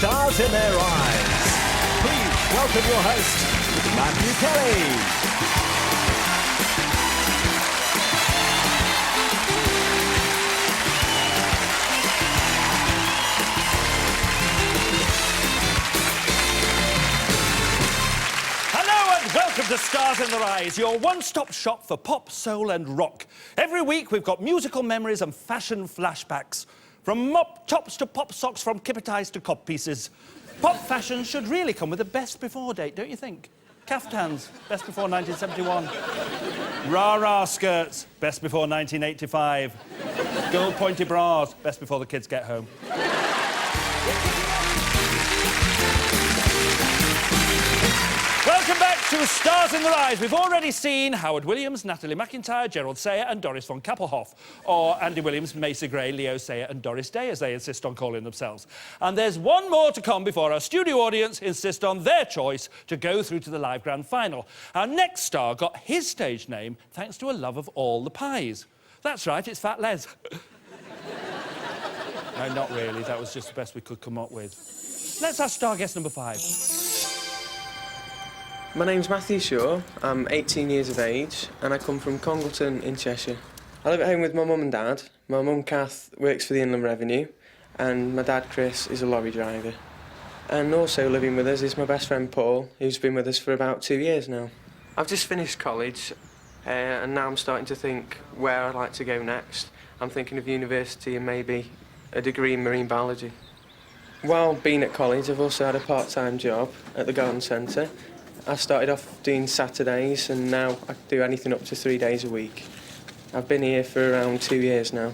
Stars in Their Eyes. Please welcome your host, Matthew Kelly. Welcome to Stars in Their Eyes, your one-stop shop for pop, soul and rock. Every week we've got musical memories and fashion flashbacks. From mop tops to pop socks, from kipper ties to cod pieces. Pop fashion should really come with a best before date, don't you think? Caftans, best before 1971. Rah-rah skirts, best before 1985. Gold pointy bras, best before the kids get home. Welcome back to Stars in Their Eyes. We've already seen Howard Williams, Natalie McIntyre, Gerald Sayer and Doris von Kappelhoff. Or Andy Williams, Mesa Gray, Leo Sayer and Doris Day, as they insist on calling themselves. And there's one more to come before our studio audience insist on their choice to go through to the live grand final. Our next star got his stage name thanks to a love of all the pies. That's right, it's Fat Les. No, not really. That was just the best we could come up with. Let's ask star guest number 5. My name's Matthew Shaw, I'm 18 years of age and I come from Congleton in Cheshire. I live at home with my mum and dad. My mum Kath works for the Inland Revenue and my dad Chris is a lorry driver. And also living with us is my best friend Paul, who's been with us for about 2 years now. I've just finished college and now I'm starting to think where I'd like to go next. I'm thinking of university and maybe a degree in marine biology. While being at college I've also had a part-time job at the garden centre. I started off doing Saturdays and now I do anything up to 3 days a week. I've been here for around 2 years now.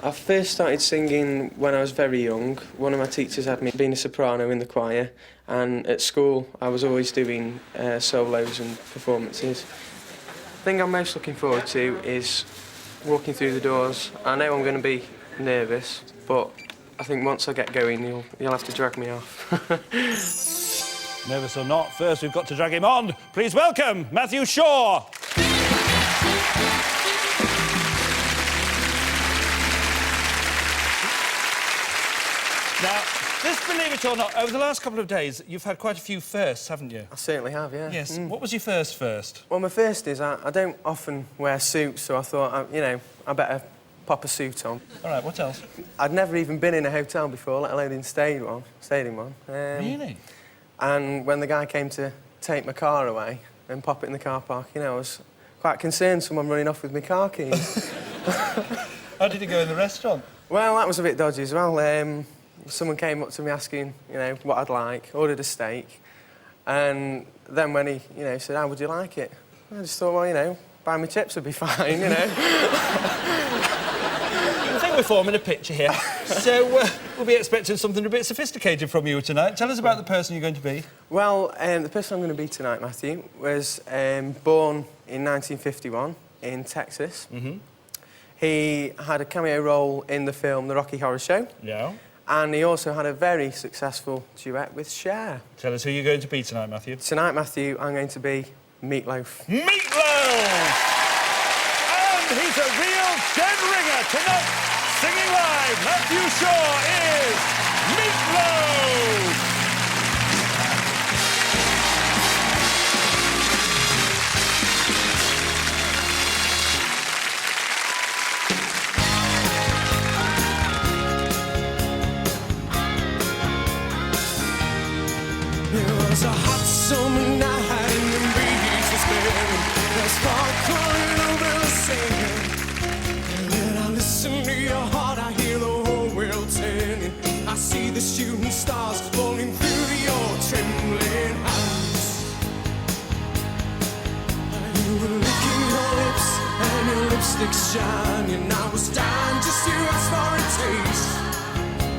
I first started singing when I was very young. One of my teachers had me being a soprano in the choir and at school I was always doing solos and performances. The thing I'm most looking forward to is walking through the doors. I know I'm going to be nervous, but I think once I get going you'll have to drag me off. Nervous or not, first we've got to drag him on. Please welcome Matthew Shaw. Now, this, believe it or not, over the last couple of days, you've had quite a few firsts, haven't you? I certainly have, yeah. Yes. What was your first? Well, my first is I don't often wear suits, so I thought, I better pop a suit on. All right, what else? I'd never even been in a hotel before, let alone stayed in one. Really? And when the guy came to take my car away and pop it in the car park, I was quite concerned someone running off with my car keys. How did it go in the restaurant? Well, that was a bit dodgy as well. Someone came up to me asking, what I'd like, ordered a steak, and then when he, said, how would you like it? I just thought, well, buy me chips would be fine, I think we're forming a picture here. So, we'll be expecting something a bit sophisticated from you tonight. Tell us about the person you're going to be. Well, the person I'm going to be tonight, Matthew, was born in 1951 in Texas. Mm-hmm. He had a cameo role in the film The Rocky Horror Show. Yeah. And he also had a very successful duet with Cher. Tell us who you're going to be tonight, Matthew. Tonight, Matthew, I'm going to be Meatloaf. Meatloaf! And he's a real dead ringer tonight. Singing live, Matthew Shaw is Meatloaf! It was a hot summer night and the beach was bare. There's sparkling over the sand. Listen to your heart, I hear the whole world turning. I see the shooting stars falling through your trembling hands. You were licking your lips and your lipstick shining. I was dying just to ask for a taste.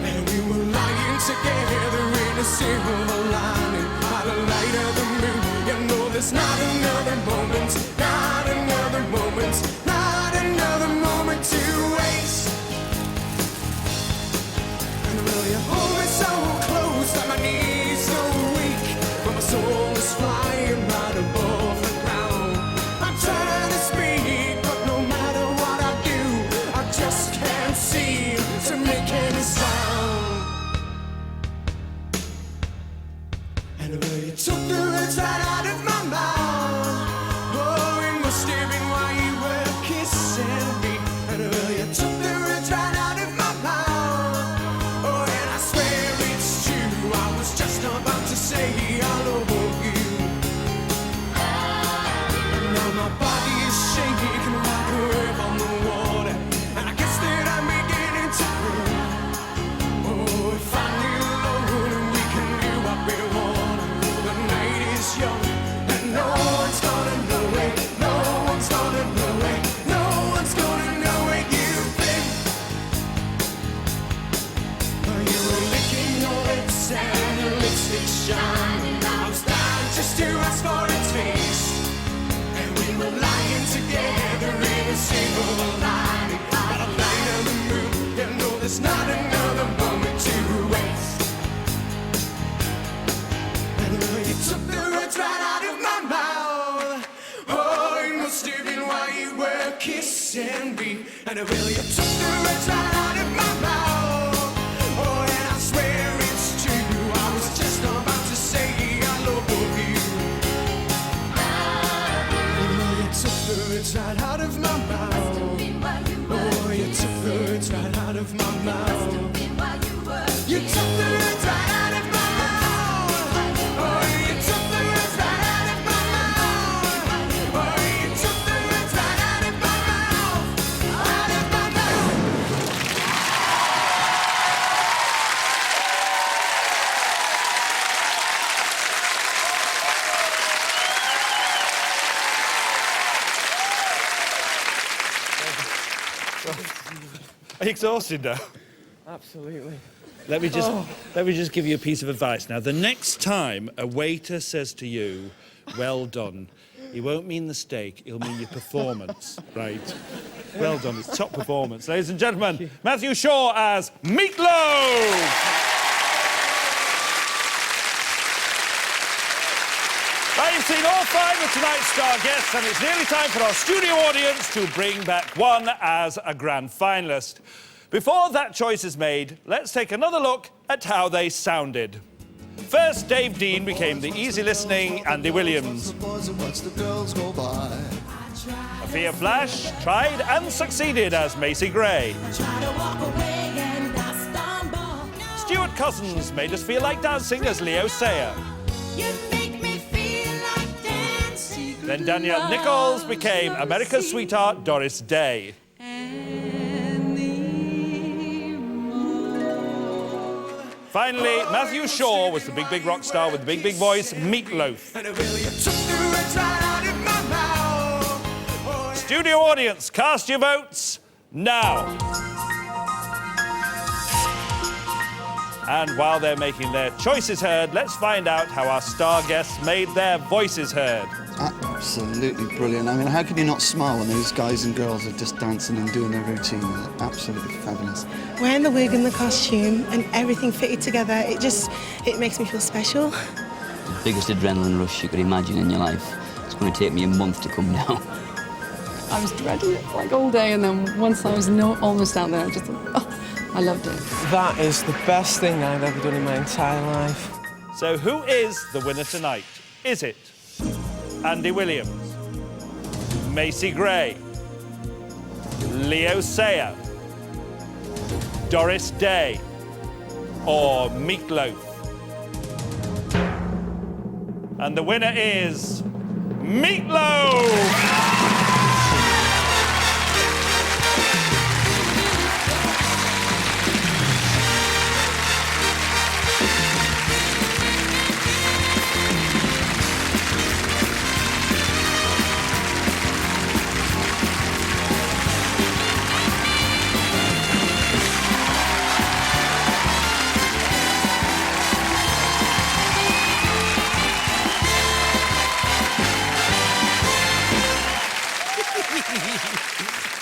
And we were lying together in a silver lining. By the light of the moon, you know there's not another moment, not another moment, not another moment to waste. And will you hold me so close that my knees so weak, but my soul is flying right above the ground. I'm trying to speak, but no matter what I do, I just can't seem to make any sound. shine. I was dying just to ask for a taste, and we were lying together in a single line. By the light of the moon, you know there's not another moment to waste. And you took the words right out of my mouth. Oh, it must have been while you were kissing me. And well, you took the words right out of my mouth. Oh, and I swear it's true. I was just about to say I love you. Oh, you took the words right out of my mouth. Oh, you took the words right out of my mouth. You took the words right out of my mouth. Oh, you took the words right out of my mouth. Oh, you took the words right out of my mouth. Out of my mouth. Are you exhausted now? Absolutely. Let me just give you a piece of advice now. The next time a waiter says to you, "Well done," he won't mean the steak, he'll mean your performance, right? Well done, it's top performance. Ladies and gentlemen, Matthew Shaw as Meatloaf! Right, you've seen all 5 of tonight's star guests, and it's nearly time for our studio audience to bring back one as a grand finalist. Before that choice is made, let's take another look at how they sounded. First, Dave Dean became the easy-listening Andy Williams. Afia Flash tried and succeeded as Macy Gray. Stuart Cousins made us feel like dancing as Leo Sayer. Then Danielle Nichols became America's sweetheart Doris Day. Finally, Matthew Shaw was the big rock star with the big voice, Meatloaf. Studio audience, cast your votes now. And while they're making their choices heard, let's find out how our star guests made their voices heard. Absolutely brilliant. I mean, how can you not smile when those guys and girls are just dancing and doing their routine? They're absolutely fabulous. Wearing the wig and the costume and everything fitted together, it makes me feel special. The biggest adrenaline rush you could imagine in your life. It's going to take me a month to come down. I was dreading it like all day, and then once I was almost out there, I just thought, oh, I loved it. That is the best thing I've ever done in my entire life. So who is the winner tonight? Is it Andy Williams, Macy Gray, Leo Sayer, Doris Day, or Meatloaf? And the winner is Meatloaf!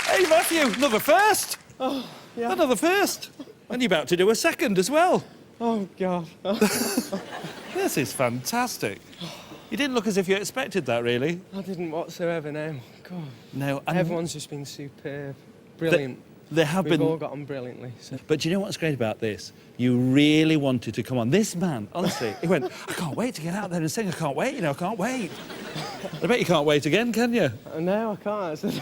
Hey, Matthew, another first. Oh, yeah. Another first. And you're about to do a second as well. Oh, God. This is fantastic. You didn't look as if you expected that, really. I didn't whatsoever, no. God. No, and Everyone's just been superb. Brilliant. They have We've been. all got on brilliantly. So. But do you know what's great about this? You really wanted to come on. This man, honestly, he went, I can't wait to get out there and sing. I can't wait, you know, I can't wait. I bet you can't wait again, can you? No, I can't.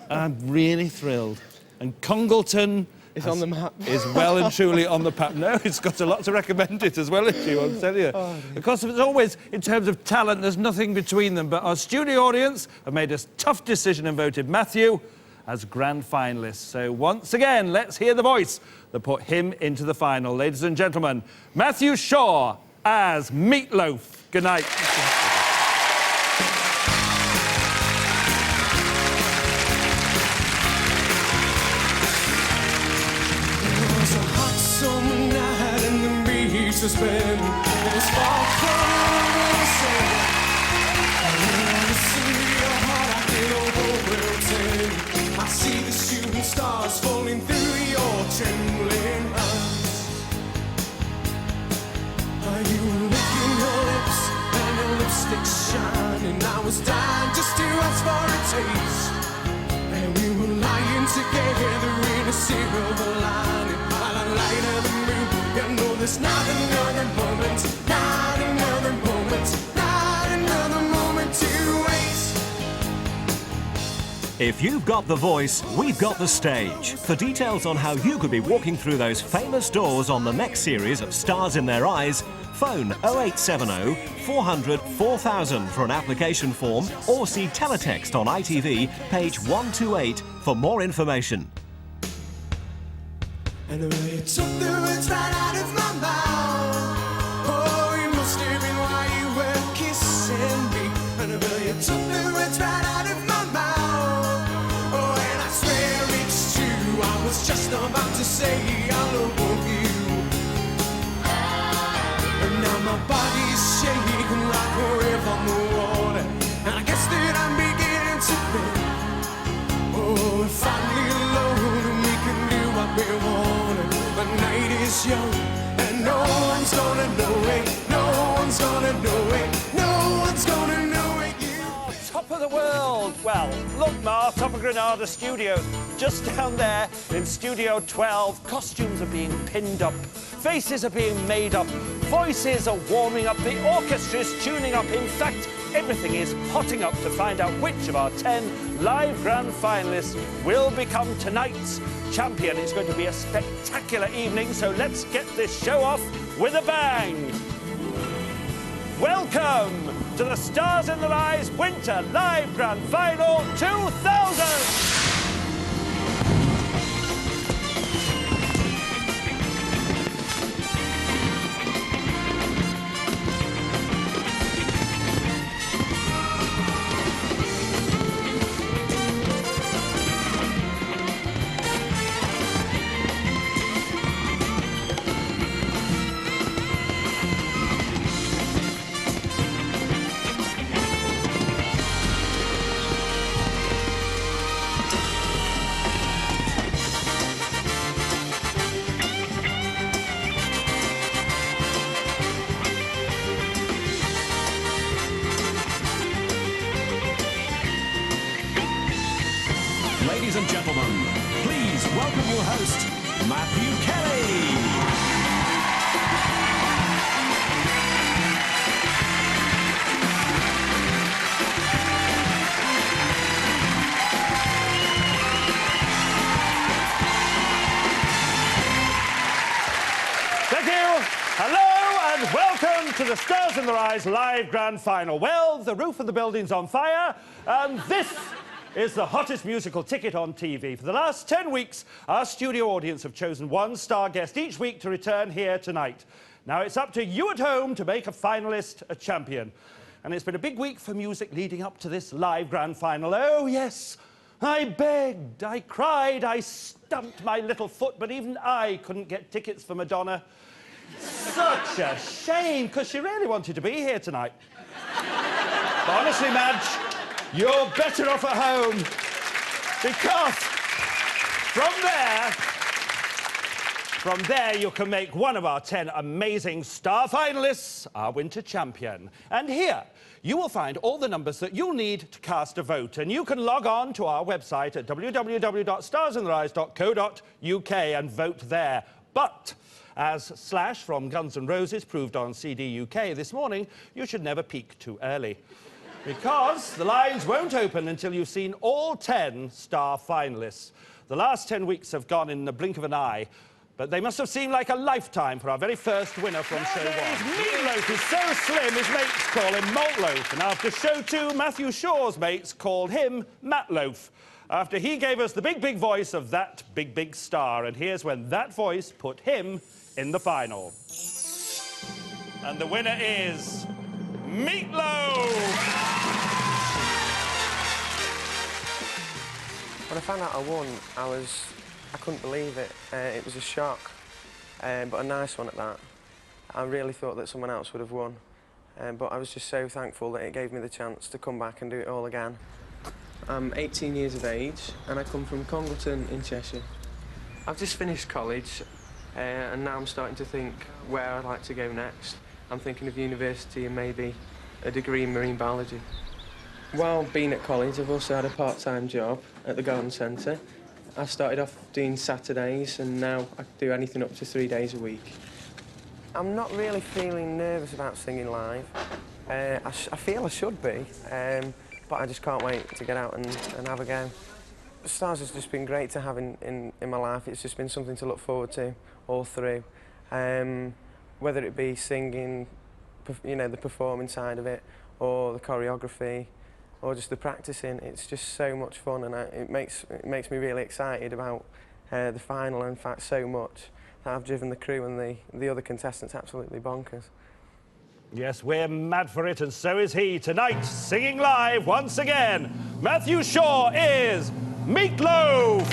I'm really thrilled. And Congleton It's on the map. is well and truly on the map. No, it's got a lot to recommend it as well as you, I'll tell you. Of course, it's always, in terms of talent, there's nothing between them. But our studio audience have made a tough decision and voted Matthew as grand finalist. So once again, let's hear the voice that put him into the final. Ladies and gentlemen, Matthew Shaw as Meatloaf. Good night. It was a hot summer night and the breeze was blowing. It was far taste. And we were lying together in a silver lining by the light of the moon. You know there's not another moment, not another moment, not another moment to waste. If you've got the voice, we've got the stage. For details on how you could be walking through those famous doors on the next series of Stars in Their Eyes, phone 0870 400 4000 for an application form or see teletext on ITV, page 128 for more information. And you took the words right out of my mouth. Oh, it must have been why you were kissing me. And you took the words right out of my mouth. Oh, and I swear it's true. I was just about to say I love you. And now my body's shaking like a wave on the water. And I guess that I'm beginning to think, oh, we're finally alone and we can do what we want. The night is young and no one's gonna know it. No one's gonna know it. No one's gonna know it. Top of the world. Well, look, Ma, top of Granada Studios. Just down there in Studio 12, costumes are being pinned up, faces are being made up, voices are warming up, the orchestra is tuning up. In fact, everything is hotting up to find out which of our 10 live grand finalists will become tonight's champion. It's going to be a spectacular evening, so let's get this show off with a bang. Welcome to the Stars in Their Eyes Winter Live Grand Final 2000! Ladies and gentlemen, please welcome your host, Matthew Kelly. Thank you. Hello and welcome to the Stars in Their Eyes live grand final. Well, the roof of the building's on fire, and this is the hottest musical ticket on TV. For the last 10 weeks, our studio audience have chosen one star guest each week to return here tonight. Now it's up to you at home to make a finalist a champion. And it's been a big week for music leading up to this live grand final. Oh, yes, I begged, I cried, I stumped my little foot, but even I couldn't get tickets for Madonna. Such a shame, because she really wanted to be here tonight. But honestly, Madge, you're better off at home, because from there you can make one of our 10 amazing star finalists our winter champion. And here you will find all the numbers that you'll need to cast a vote, and you can log on to our website at www.starsintheeyes.co.uk and vote there. But as Slash from Guns N' Roses proved on CD UK this morning, you should never peak too early, because the lines won't open until you've seen all 10 star finalists. The last 10 weeks have gone in the blink of an eye, but they must have seemed like a lifetime for our very first winner from show 1. Meatloaf is so slim, his mates call him Maltloaf. And after show 2, Matthew Shaw's mates called him Matloaf, after he gave us the big, big voice of that big, big star. And here's when that voice put him in the final. And the winner is Meatloaf! When I found out I won, I couldn't believe it. It was a shock, but a nice one at that. I really thought that someone else would have won, but I was just so thankful that it gave me the chance to come back and do it all again. I'm 18 years of age and I come from Congleton in Cheshire. I've just finished college and now I'm starting to think where I'd like to go next. I'm thinking of university and maybe a degree in marine biology. While being at college, I've also had a part-time job at the garden centre. I started off doing Saturdays, and now I do anything up to 3 days a week. I'm not really feeling nervous about singing live. I feel I should be, but I just can't wait to get out and have a go. Stars has just been great to have in my life. It's just been something to look forward to all through. Whether it be singing, you know, the performing side of it, or the choreography, or just the practicing, it's just so much fun, and it makes me really excited about the final. In fact, so much that I've driven the crew and the other contestants absolutely bonkers. Yes, we're mad for it, and so is he. Tonight, singing live once again, Matthew Shaw is Meatloaf!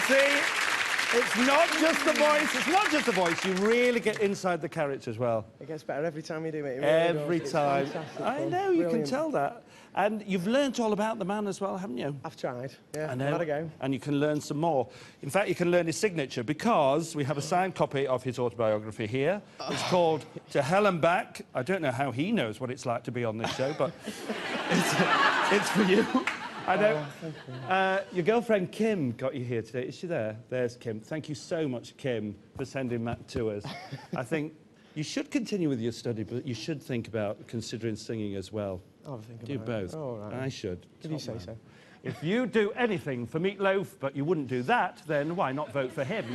See, it's not just the voice. It's not just the voice. You really get inside the character as well. It gets better every time you do it. Every time. I know, you Brilliant. can tell that. And you've learnt all about the man as well, haven't you? I've tried. Yeah, I know. I've had a go. And you can learn some more. In fact, you can learn his signature because we have a signed copy of his autobiography here. It's called To Hell and Back. I don't know how he knows what it's like to be on this show, but it's for you. I know. Your girlfriend Kim got you here today. Is she there? There's Kim. Thank you so much, Kim, for sending Matt to us. I think you should continue with your study, but you should think about considering singing as well. I'll think do about both. it. All right. I should. If you say so. If you do anything for Meatloaf, but you wouldn't do that, then why not vote for him?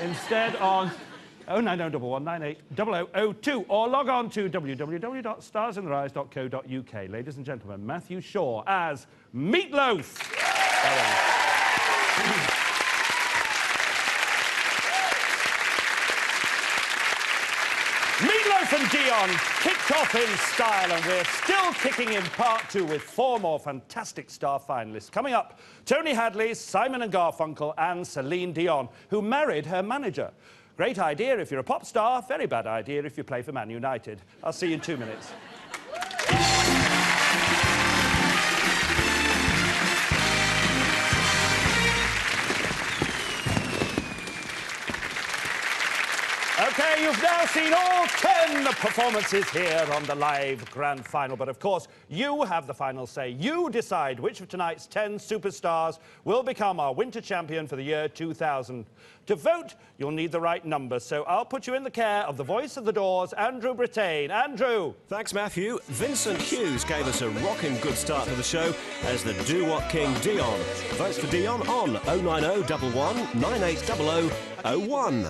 Instead on 09011980002 or log on to www.starsintherise.co.uk. Ladies and gentlemen, Matthew Shaw as Meatloaf. going. Meatloaf and DION kicked off in style, and we're still kicking in part 2 with 4 more fantastic star finalists. Coming up, Tony Hadley, Simon and Garfunkel, and Celine Dion, who married her manager. Great idea if you're a pop star, very bad idea if you play for Man United. I'll see you in 2 minutes. OK, you've now seen all 10 performances here on the live grand final. But, of course, you have the final say. You decide which of tonight's 10 superstars will become our winter champion for the year 2000. To vote, you'll need the right number. So I'll put you in the care of the voice of the Doors, Andrew Brittain. Andrew! Thanks, Matthew. Vincent Hughes gave us a rocking good start to the show as the Do-What King Dion. Votes for Dion on 090 11 9800 01.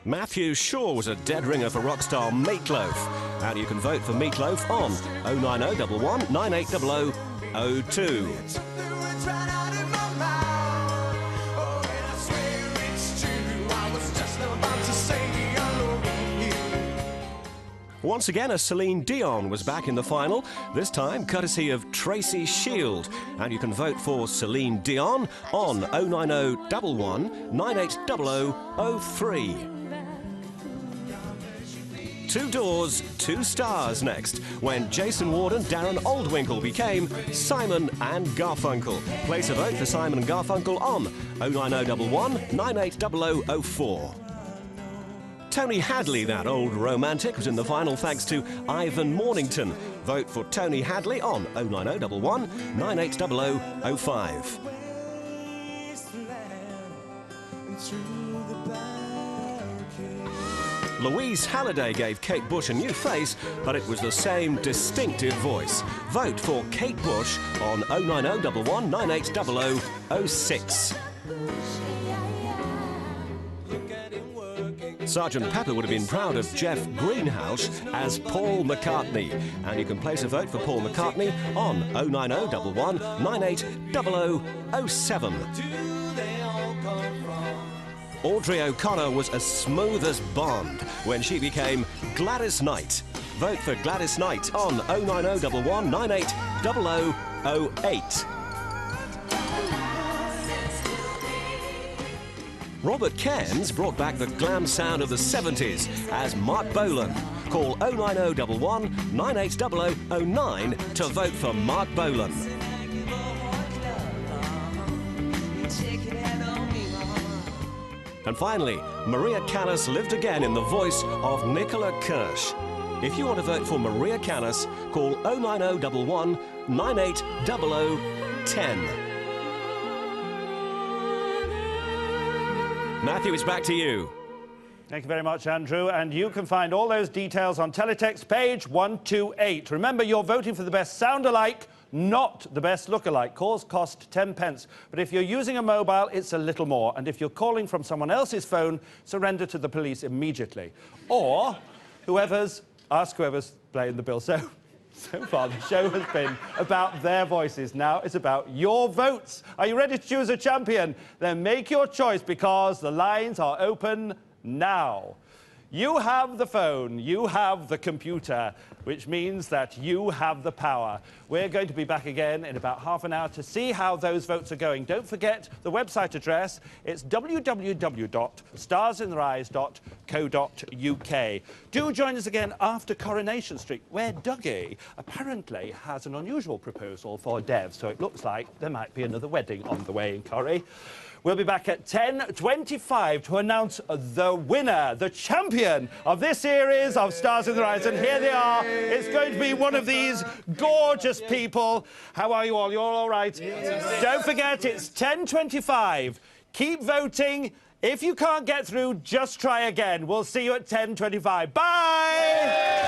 Matthew Shaw was a dead ringer for rock star Meatloaf. And you can vote for Meatloaf on 090 11 9800 02. Once again, a Celine Dion was back in the final, this time courtesy of Tracy Shield. And you can vote for Celine Dion on 090 11 9800 03. 2 Doors, 2 Stars next, when Jason Ward and Darren Oldwinkle became Simon and Garfunkel. Place a vote for Simon and Garfunkel on 090 11 9800 04. Tony Hadley, that old romantic, was in the final thanks to Ivan Mornington. Vote for Tony Hadley on 090 11 9800 05. Louise Halliday gave Kate Bush a new face, but it was the same distinctive voice. Vote for Kate Bush on 090 11 9800 06. Sgt. Pepper would have been proud of Jeff Greenhouse as Paul McCartney. And you can place a vote for Paul McCartney on 090 11 9800 07. Audrey O'Connor was as smooth as Bond when she became Gladys Knight. Vote for Gladys Knight on 090 11 9800 08. Robert Cairns brought back the glam sound of the 70s as Mark Bolan. Call 090 11 9800 09 to vote for Mark Bolan. And finally, Maria Callas lived again in the voice of Nicola Kirsch. If you want to vote for Maria Callas, call 090 11 9800 10. Matthew, it's back to you. Thank you very much, Andrew. And you can find all those details on teletext page 128. Remember, you're voting for the best sound-alike, not the best look-alike. Calls cost 10 pence. But if you're using a mobile, it's a little more. And if you're calling from someone else's phone, surrender to the police immediately. Or ask whoever's playing the bill. So far, the show has been about their voices. Now it's about your votes. Are you ready to choose a champion? Then make your choice, because the lines are open now. You have the phone, you have the computer, which means that you have the power. We're going to be back again in about half an hour to see how those votes are going. Don't forget the website address. It's www.starsintherise.co.uk. Do join us again after Coronation Street, where Dougie apparently has an unusual proposal for Dev, so it looks like there might be another wedding on the way in Corrie. We'll be back at 10:25 to announce the winner, the champion of this series of Stars in the Rise. And here they are. It's going to be one of these gorgeous people. How are you all? You're all right? Don't forget, it's 10:25. Keep voting. If you can't get through, just try again. We'll see you at 10:25. Bye!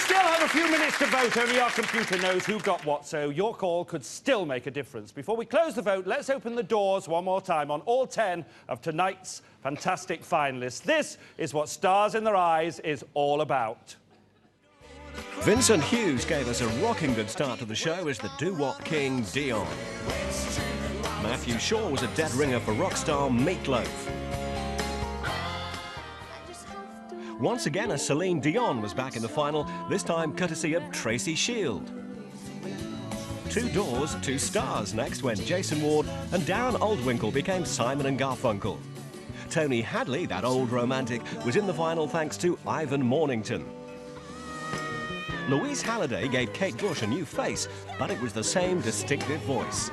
Still have a few minutes place to vote. Only our computer knows who got what, so your call could still make a difference. Before we close the vote, let's open the doors one more time on all 10 of tonight's fantastic finalists. This is what Stars in Their Eyes is all about. Vincent Hughes gave us a rocking good start to the show as the doo-wop king DION. Matthew Shaw was a dead ringer for rock star Meatloaf. Once again, a Celine Dion was back in the final, this time courtesy of Tracy Shield. Two doors, two stars next when Jason Ward and Darren Aldwinkle became Simon and Garfunkel. Tony Hadley, that old romantic, was in the final thanks to Ivan Mornington. Louise Halliday gave Kate Bush a new face, but it was the same distinctive voice.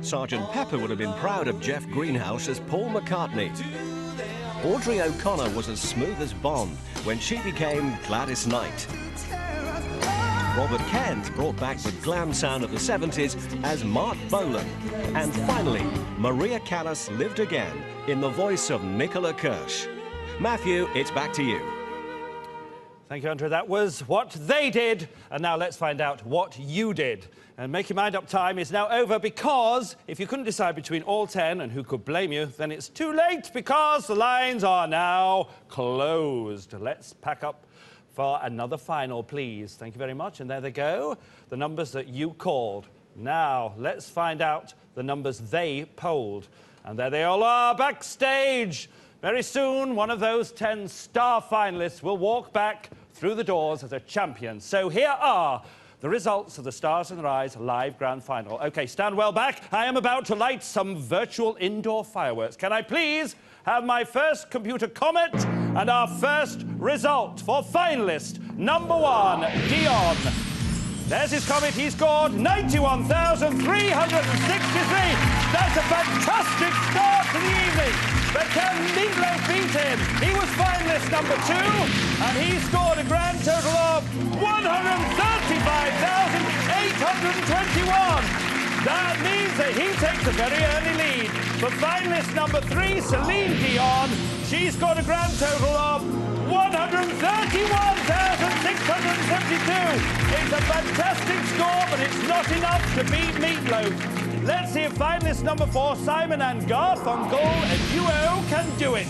Sgt. Pepper would have been proud of Jeff Greenhouse as Paul McCartney. Audrey O'Connor was as smooth as Bond when she became Gladys Knight. Robert Kent brought back the glam sound of the 70s as Mark Bolan. And finally, Maria Callas lived again in the voice of Nicola Kirsch. Matthew, it's back to you. Thank you, Andrew. That was what they did. And now let's find out what you did. And make your mind up time is now over because if you couldn't decide between all 10, and who could blame you, then it's too late because the lines are now closed. Let's pack up for another final, please. Thank you very much. And there they go, the numbers that you called. Now, let's find out the numbers they polled. And there they all are backstage. Very soon, one of those 10 star finalists will walk back through the doors as a champion. So here are the results of the Stars in Their Eyes live grand final. OK, stand well back. I am about to light some virtual indoor fireworks. Can I please have my first computer comment and our first result for finalist number 1, DION. There's his comment. He scored 91,363. That's a fantastic start to the evening. But can Meatloaf beat him? He was finalist number 2, and he scored a grand total of 135,821. That means that he takes a very early lead. For finalist number 3, Celine Dion, she's got a grand total of 131,672. It's a fantastic score, but it's not enough to beat Meatloaf. Let's see if finalist number 4, Simon and Garfunkel, a duo, can do it.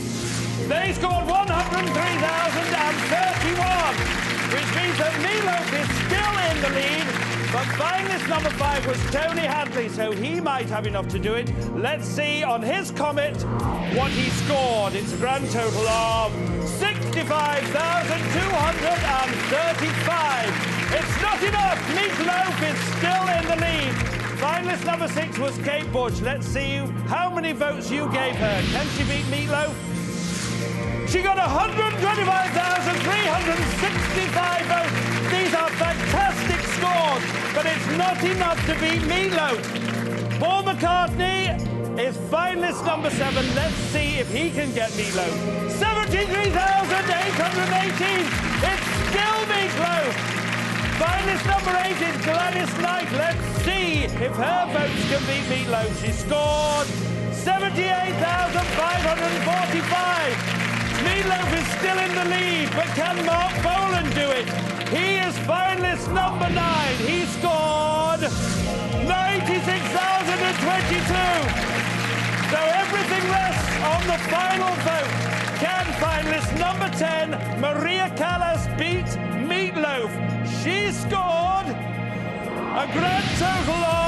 They scored 103,031, which means that Meatloaf is still in the lead. But finalist number 5 was Tony Hadley, so he might have enough to do it. Let's see on his comet what he scored. It's a grand total of 65,235. It's not enough. Meatloaf is still in the lead. Finalist number 6 was Kate Bush. Let's see how many votes you gave her. Can she beat Meatloaf? She got 125,365 votes. These are fantastic scores, but it's not enough to beat Meatloaf. Paul McCartney is finalist number 7. Let's see if he can get Meatloaf. 73,818. It's still Meatloaf. Finalist number 8 is Gladys Knight. Let's see if her votes can beat Meatloaf. She scored 78,545. Meatloaf is still in the lead, but can Mark Bolan do it? He is finalist number 9. He scored 96,022. So everything rests on the final vote. Can finalist number 10, Maria Callas, beat Meatloaf? She scored a grand total of